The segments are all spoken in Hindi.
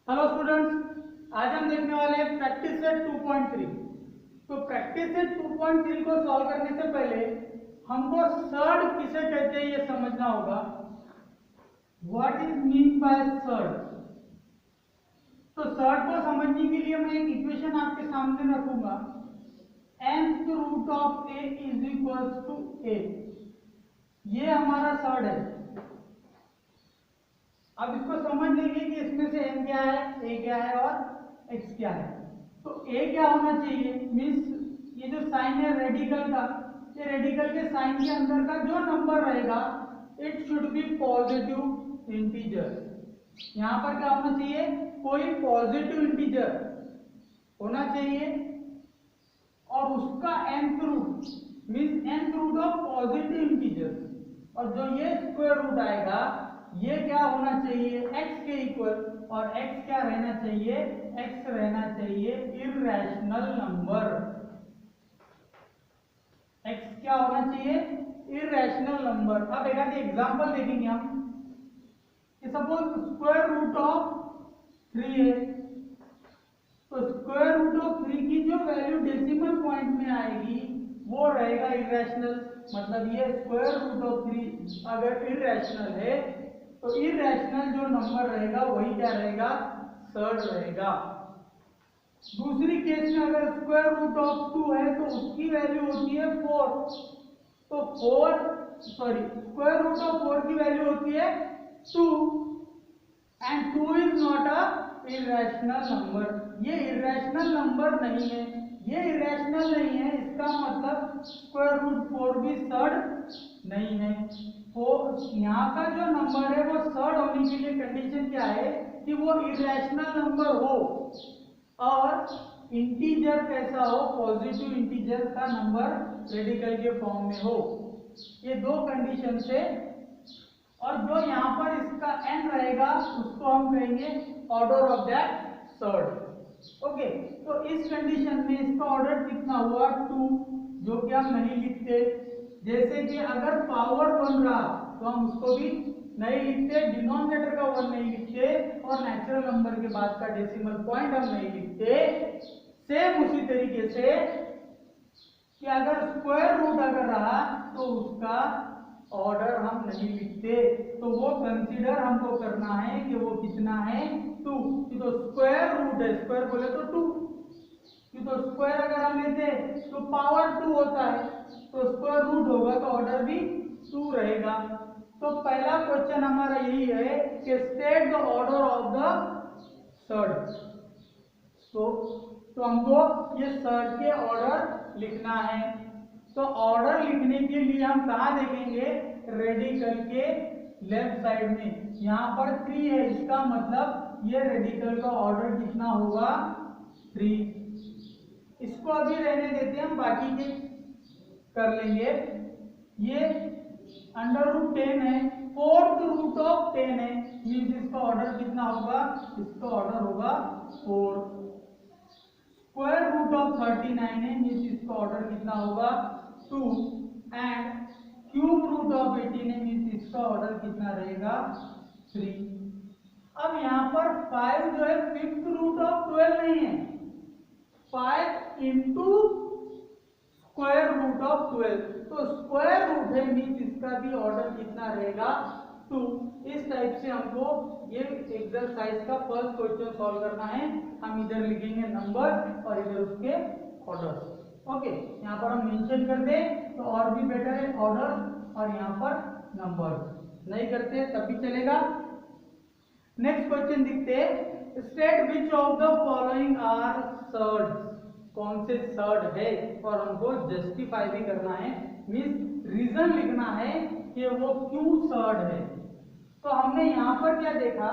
हेलो स्टूडेंट्स, आज हम देखने वाले हैं प्रैक्टिस सेट 2.3। तो प्रैक्टिस सेट 2.3 को सॉल्व करने से पहले हमको सर्ड किसे कहते हैं ये समझना होगा। What is mean by surd? तो सर्ड को समझने के लिए मैं एक इक्वेशन आपके सामने रखूंगा। nth root of a is equal to a। ये हमारा सर्ड है। अब इसको समझ लेंगे कि इसमें से n क्या है, a क्या है और x क्या है। तो a क्या होना चाहिए, मीन्स ये जो साइन है रेडिकल का, ये रेडिकल के साइन के अंदर का जो नंबर रहेगा it should be positive integer. यहाँ पर क्या होना चाहिए, कोई पॉजिटिव इंटीजर होना चाहिए और उसका nth root means nth root of positive integer, और जो ये स्क्वायर रूट आएगा ये क्या होना चाहिए, x के इक्वल। और x क्या रहना चाहिए, x रहना चाहिए इर्रेशनल नंबर। x क्या होना चाहिए, इर्रेशनल नंबर। अब एक आधी एग्जांपल देखेंगे हम कि सपोज स्क्वायर रूट ऑफ 3 है, तो स्क्वायर रूट ऑफ 3 की जो वैल्यू डेसिमल पॉइंट में आएगी वो रहेगा इर्रेशनल। मतलब ये स्क्वायर रूट ऑफ 3 अगर इर्रेशनल है तो इर्रेशनल जो नंबर रहेगा वही क्या रहेगा, सर्ड रहेगा। दूसरी केस में अगर स्क्वायर रूट ऑफ 2 है तो उसकी वैल्यू होती है 4। तो स्क्वायर रूट ऑफ 4 की वैल्यू होती है 2 and 2 is not a irrational number. ये इर्रेशनल नंबर नहीं है, ये इर्रेशनल नहीं है, इसका मतलब स्क्वायर रूट 4 भी सर्ड नहीं है। तो यहाँ का जो नंबर है वो सर्ड होने के लिए कंडीशन क्या है कि वो इर्रेशनल नंबर हो और इंटीजर कैसा हो, पॉजिटिव इंटीजर का नंबर रेडिकल के फॉर्म में हो। ये दो कंडीशन से, और जो यहाँ पर इसका n रहेगा उसको हम कहेंगे order of that surd. Okay, तो इस कंडीशन में इसका ऑर्डर कितना हुआ, 2, जो कि हम नहीं लिखते। जैसे कि अगर पावर 1 रहा तो हम उसको भी नहीं लिखते, डिनोमिनेटर का 1 नहीं लिखते और नेचुरल नंबर के बाद का डेसिमल पॉइंट हम नहीं लिखते। सेम उसी तरीके से कि अगर स्क्वायर रूट अगर रहा तो उसका ऑर्डर हम नहीं लिखते, तो वो कंसीडर हमको करना है कि वो कितना है, 2। तो स्क्वायर रूट है, स्क्वायर बोले तो 2, तो स्क्वायर अगर हम लेते तो पावर 2 होता है, तो स्क्वायर रूट होगा तो ऑर्डर भी 2 रहेगा। तो पहला क्वेश्चन हमारा यही है कि state the order of the surd. तो हमको ये सर्ड के ऑर्डर लिखना है। तो ऑर्डर लिखने के लिए हम कहाँ देखेंगे, रेडिकल के लेफ्ट साइड में। यहाँ पर 3 है, इसका मतलब ये रेडिकल का ऑर्डर कितना होगा, 3। इसको अभी रहने देते हैं, हम बाकी के कर लेंगे। ये अंडर रूट 10 है, फोर्थ रूट ऑफ 10 है, मीन्स इसका ऑर्डर कितना होगा, इसका ऑर्डर होगा 4। स्क्वायर रूट ऑफ 39 है, मीन्स इसका ऑर्डर कितना होगा, 2 एंड क्यूब रूट ऑफ 18 है, मीन्स इसका ऑर्डर कितना रहेगा, 3। अब यहाँ पर 5 जो है फिफ्थ रूट ऑफ 12 नहीं है, 5 इंटू स्क्वायर रूट ऑफ 12, तो स्क्वायर रूट है मीन्स इसका भी ऑर्डर कितना रहेगा, 2। इस टाइप से हमको ये एक्सरसाइज का फर्स्ट क्वेश्चन सॉल्व करना है। हम इधर लिखेंगे नंबर और इधर उसके ऑर्डर। ओके, यहाँ पर हम मेंशन कर दें तो और भी बेटर है ऑर्डर, और यहाँ पर नंबर नहीं करते तब भी चलेगा। नेक्स्ट क्वेश्चन दिखते, state which of the following are surd. कौन से सर्ड है, और हमको जस्टिफाई भी करना है, मींस रीजन लिखना है कि वो क्यों सर्ड है। तो हमने यहाँ पर क्या देखा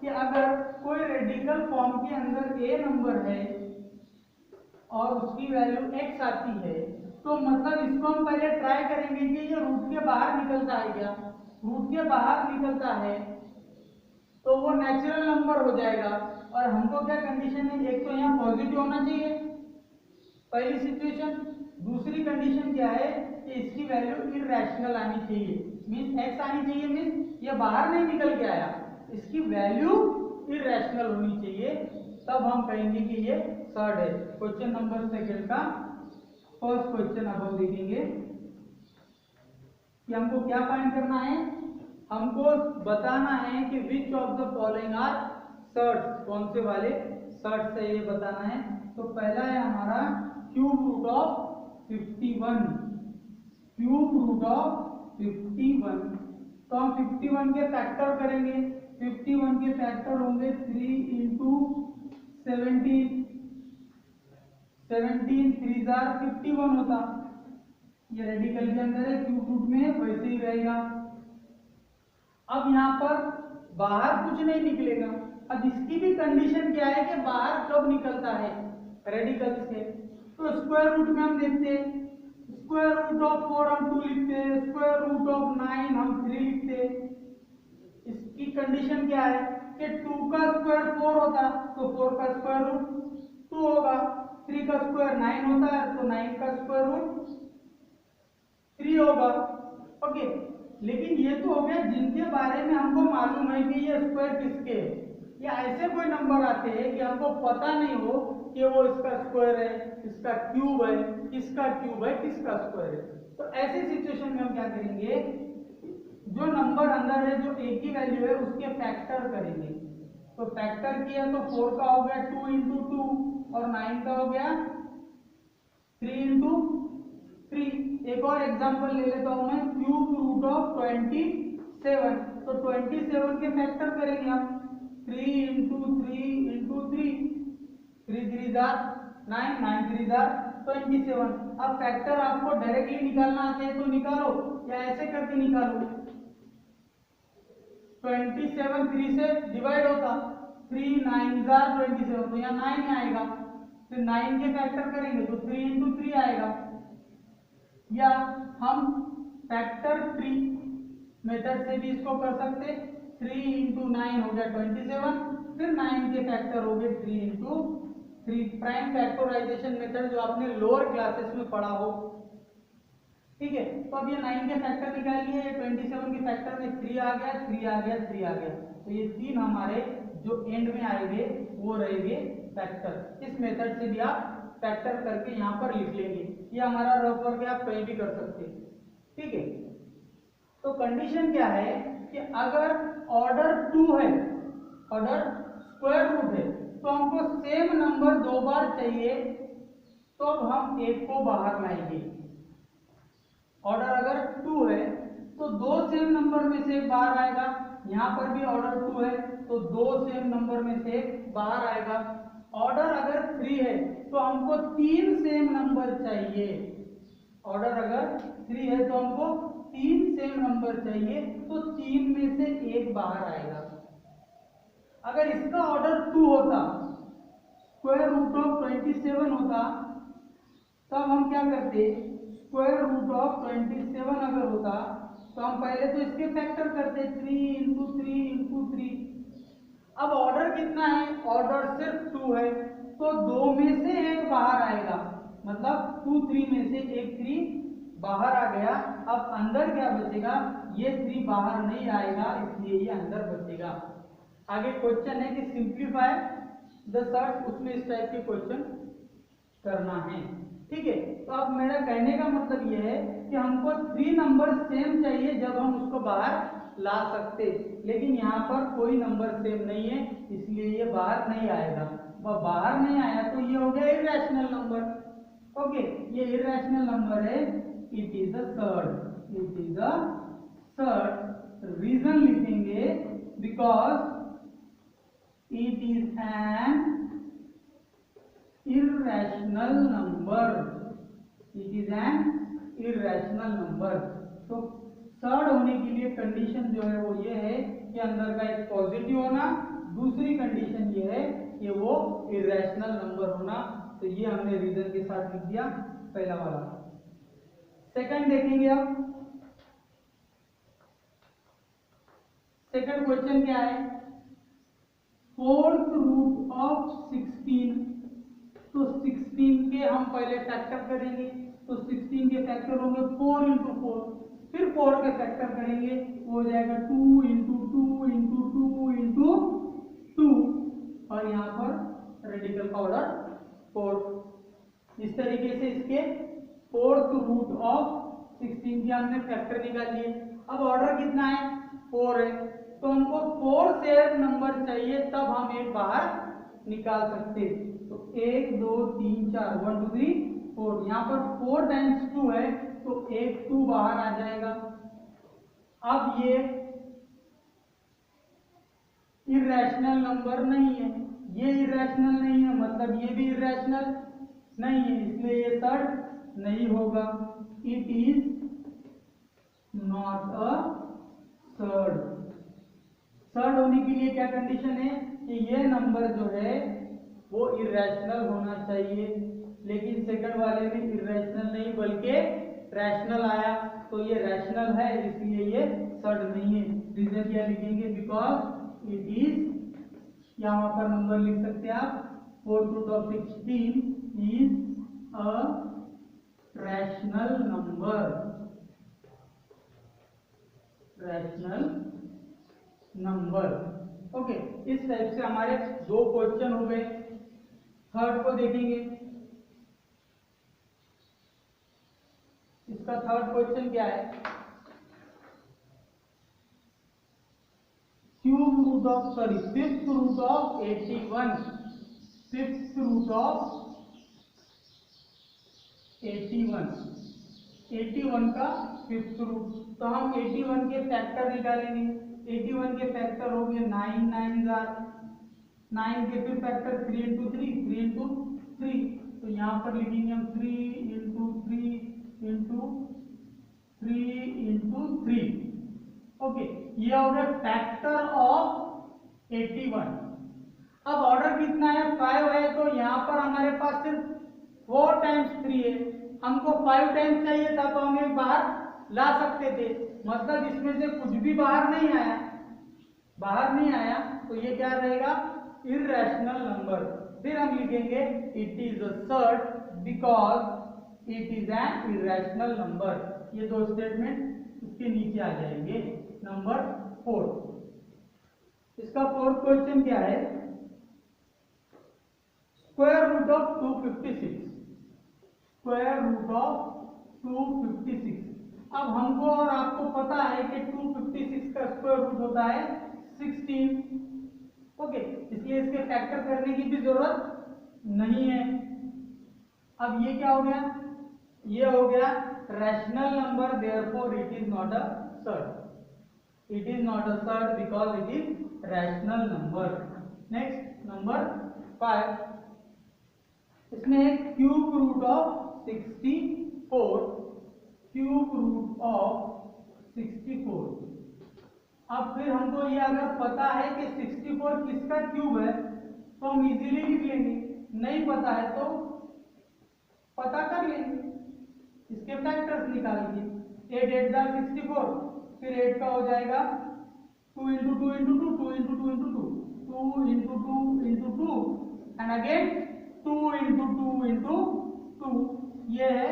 कि अगर कोई रेडिकल फॉर्म के अंदर a नंबर है और उसकी वैल्यू x आती है, तो मतलब इसको हम पहले ट्राई करेंगे कि ये रूट के बाहर निकलता है क्या। रूट के बाहर निकलता है तो वो नेचुरल नंबर हो जाएगा, और हमको क्या कंडीशन है, एक तो यहाँ पॉजिटिव होना चाहिए, पहली सिचुएशन। दूसरी कंडीशन क्या है कि इसकी वैल्यू इर्रेशनल आनी चाहिए, मींस x आनी चाहिए, मींस ये बाहर नहीं निकल के आया, इसकी वैल्यू इर्रेशनल होनी चाहिए। तब हम कहेंगे कि ये सर्ड है। क्वेश्चन नंबर सेकंड का फर्स्ट क्वेश्चन अब हम देखेंगे कि हमको क्या फाइंड करना है। हमको बताना है कि which of the following are surds, कौन से वाले सर्ड्स है ये बताना है। तो पहला है हमारा cube root of 51, cube root of 51। तो हम 51 के फैक्टर करेंगे। 51 के फैक्टर होंगे 3 इंटू 17, 17 3 जार 51 होता। ये रेडिकल के अंदर है, क्यूब रूट में वैसे ही रहेगा। अब यहाँ पर बाहर कुछ नहीं निकलेगा। अब इसकी भी कंडीशन क्या है कि बाहर कब निकलता है रेडिकल्स के। तो स्क्वायर रूट में हम देखते हैं, स्क्वायर रूट ऑफ 4 हम 2 लिखते हैं, स्क्वायर रूट ऑफ 9 हम 3 लिखते हैं। इसकी कंडीशन क्या है कि 2 का स्क्वायर 4 होता तो 4 का स्क्वायर रूट 2 होगा, 3 का स्क्वायर 9 होता है तो 9 का स्क्वायर रूट 3 होगा। ओके, लेकिन ये तो हो गया जिनके बारे में हमको मालूम है कि ये स्क्वायर किसके है। या ऐसे कोई नंबर आते हैं कि हमको पता नहीं हो कि वो इसका स्क्वायर है, इसका क्यूब है, किसका क्यूब है, किसका स्क्वायर है। तो ऐसी सिचुएशन में हम क्या करेंगे, जो नंबर अंदर है जो एक ही वैल्यू है उसके फैक्टर करेंगे। तो फैक्टर किया तो 4 का हो गया 2 इंटू 2 और 9 का हो गया 3 इंटू 3। एक और एग्जांपल ले लेता हूं मैं, क्यूब रूट ऑफ 27। तो 27 के फैक्टर करेंगे हम 3 इंटू 3 इंटू 3, 3 3 जार 9, 9 3 जार 27। अब फैक्टर आपको डायरेक्टली निकालना आते हैं तो निकालो या ऐसे करके निकालो। 27 3 से डिवाइड होता, 3 9 जार 27 तो यहाँ 9 आएगा। फिर 9 के फैक्टर करेंगे तो 3 इंटू 3 आएगा। या हम फैक्टर ट्री मेथड से भी इसको कर सकते। 3 इंटू 9 हो गया 27, फिर 9 के फैक्टर हो गए 3 इंटू 3। प्राइम फैक्टराइजेशन मेथड जो आपने लोअर क्लासेस में पढ़ा हो, ठीक है। तो अब ये 9 के फैक्टर निकाल लिए, ये 27 के फैक्टर में 3 आ गया, 3 आ गया, 3 आ गया। तो ये 3 हमारे जो एंड में आएंगे वो रहेंगे फैक्टर। इस मेथड से भी आप फैक्टर करके यहाँ पर लिख लेंगे। ये हमारा रफ वर्क है, आप कहीं भी कर सकते हैं, ठीक है। तो कंडीशन क्या है कि अगर ऑर्डर 2 है, ऑर्डर स्क्वायर रूट है, तो हमको सेम नंबर 2 बार चाहिए, तो अब हम एक को बाहर लाएंगे। ऑर्डर अगर 2 है तो 2 सेम नंबर में से एक बाहर आएगा। यहाँ पर भी ऑर्डर 2 है तो 2 सेम नंबर में से एक बाहर आएगा। ऑर्डर अगर 3 है तो हमको 3 सेम नंबर चाहिए। ऑर्डर अगर 3 है तो हमको 3 सेम नंबर चाहिए, तो 3 में से एक बाहर आएगा। अगर इसका ऑर्डर 2 होता, स्क्वायर रूट ऑफ 27 होता, तब हम क्या करते, स्क्वायर रूट ऑफ 27 अगर होता तो हम पहले तो इसके फैक्टर करते 3 इंटू 3 इंटू 3। अब ऑर्डर कितना है, ऑर्डर सिर्फ 2 है तो 2 में से एक बाहर आएगा, मतलब 2 3 में से एक 3 बाहर आ गया। अब अंदर क्या बचेगा, ये 3 बाहर नहीं आएगा, इसलिए ये अंदर बचेगा। आगे क्वेश्चन है कि सिंप्लीफाई द सर्ट, उसमें इस टाइप के क्वेश्चन करना है, ठीक है। तो अब मेरा कहने का मतलब यह है कि हमको 3 नंबर सेम चाहिए जब हम उसको बाहर ला सकते, लेकिन यहाँ पर कोई नंबर सेम नहीं है इसलिए ये बाहर नहीं आएगा। वह बाहर नहीं आया तो ये हो गया इरेशनल नंबर। ओके, ये इरेशनल नंबर है, it is a surd, it is a surd. Reason लिखेंगे because it is an irrational number, it is an irrational number। तो सर्ड होने के लिए कंडीशन जो है वो ये है कि अंदर का एक पॉजिटिव होना, दूसरी कंडीशन ये है कि वो इरेशनल नंबर होना। तो ये हमने रीजन के साथ लिख दिया पहला वाला। सेकंड देखेंगे अब, सेकंड क्वेश्चन क्या है, फोर्थ रूट ऑफ 16। तो 16 के हम पहले फैक्टर करेंगे, तो 16 के फैक्टर होंगे 4 इंटू 4, फिर 4 के फैक्टर करेंगे, वो हो जाएगा 2 इंटू 2 इंटू 2 इंटू 2, और यहाँ पर 4। इस तरीके से इसके फोर्थ रूट ऑफ 16 की हमने फैक्टर निकाल लिए। अब ऑर्डर कितना है, 4 है, तो हमको 4 से नंबर चाहिए, तब हम एक बाहर निकाल सकते। तो 1 2 3 4 1 2 3 4, यहाँ पर 4 टाइम्स 2 है, तो एक 2 बाहर आ जाएगा। अब ये इरेशनल नंबर नहीं है, ये इरेशनल नहीं है, मतलब ये भी इरेशनल नहीं है, इसलिए ये सर्ड नहीं होगा। It is not a surd. Surd होने के लिए क्या कंडीशन है कि ये नंबर जो है वो इरेशनल होना चाहिए, लेकिन सेकंड वाले में इरेशनल नहीं बल्कि रैशनल आया, तो ये रैशनल है, इसलिए ये सर्ड नहीं है। रीजन क्या लिखेंगे, बिकॉज इट इज, यहाँ पर नंबर लिख सकते हैं आप, 4 root of 16 is a rational number, rational number. Okay, इस टाइप से हमारे 2 क्वेश्चन हो गए। थर्ड को देखेंगे, इसका थर्ड क्वेश्चन क्या है, cube root of, sorry, fifth root of 81, fifth root of 81 का फिफ्थ रूट। तो हम 81 के फैक्टर निकालेंगे। 81 के फैक्टर हो गए 9 9 9 के फिर फैक्टर 3 इंटू 3, तो यहाँ पर लिखेंगे हम 3 इंटू 3 इंटू 3। ओके, ये हो गया फैक्टर ऑफ 81। अब ऑर्डर कितना है, 5 है, तो यहाँ पर हमारे पास सिर्फ 4 टाइम्स 3 है, हमको 5 टाइम्स चाहिए था, तो हम एक बाहर ला सकते थे, मतलब इसमें से कुछ भी बाहर नहीं आया, तो ये क्या रहेगा, इरेशनल नंबर। फिर हम लिखेंगे it is a surd because it is an irrational number. ये 2 स्टेटमेंट इसके नीचे आ जाएंगे। नंबर 4, इसका फोर्थ क्वेश्चन क्या है, square root of 256, square root of 256। अब हमको और आपको पता है कि 256 का स्क्वायर रूट होता है 16। ओके, इसलिए इसके फैक्टर करने की भी जरूरत नहीं है। अब ये क्या हो गया, ये हो गया rational number, therefore it is not a surd, it is not a surd because it is rational number। next number 5, इसमें एक cube root of 64, cube root of 64। अब फिर हमको ये अगर पता है कि 64 किसका क्यूब है तो हम इजीली लिख लेंगे, नहीं पता है तो पता कर लेंगे, इसके फैक्टर्स निकाल के 8 8 64, फिर 8 का हो जाएगा 2 into 2 into 2, 2 into 2 into 2, 2 into 2 into 2 and again 2 into 2 into 2। ये है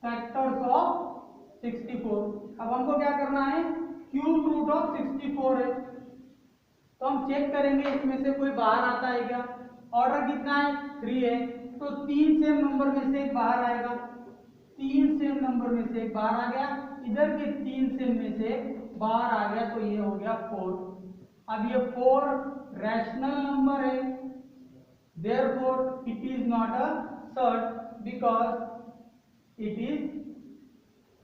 फैक्टर्स ऑफ 64। अब हमको क्या करना है, क्यूब रूट ऑफ 64 है, तो हम चेक करेंगे इसमें से कोई बाहर आता है क्या। ऑर्डर कितना है, 3 है, तो 3 सेम नंबर में से एक बाहर आएगा, 3 सेम नंबर में से एक बाहर आ गया, इधर के 3 सेम में से बाहर आ गया, तो ये हो गया 4। अब ये 4 रैशनल नंबर है, therefore it is not a surd because it is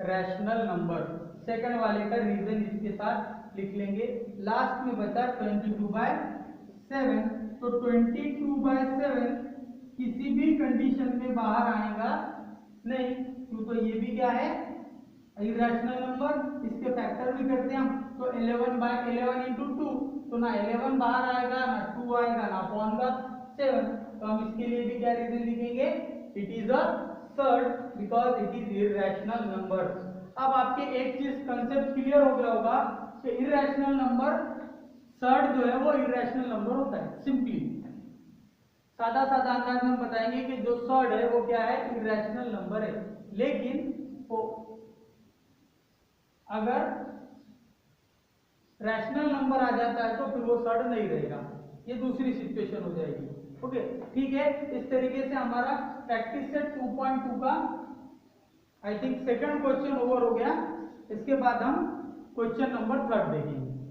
rational number. Second वाले का रीजन इसके साथ लिख लेंगे। लास्ट में बचा 22/7, तो 22/7 किसी भी कंडीशन में बाहर आएगा नहीं, क्यों, तो ये भी क्या है, इरेशनल नंबर। इसके फैक्टर भी करते हैं हम, तो 11/11 इंटू 2, तो ना 11 बाहर आएगा ना 2 आएगा ना अपॉन का 7, तो हम इसके लिए भी क्या रीजन लिखेंगे, it is a surd because it is irrational number. अब आपके एक चीज कंसेप्ट क्लियर हो गया होगा कि इरेशनल नंबर, सर्ड जो है वो इरेशनल नंबर होता है। सिंपली सादा सादा अंदाज में बताएंगे कि जो सर्ड है वो क्या है, इरेशनल नंबर है, लेकिन वो अगर रैशनल नंबर आ जाता है तो फिर वो सर्ड नहीं रहेगा, ये दूसरी सिचुएशन हो जाएगी। ओके ठीक है, इस तरीके से हमारा प्रैक्टिस सेट 2.2 का I think second question over हो गया। इसके बाद हम क्वेश्चन नंबर 3 देखेंगे।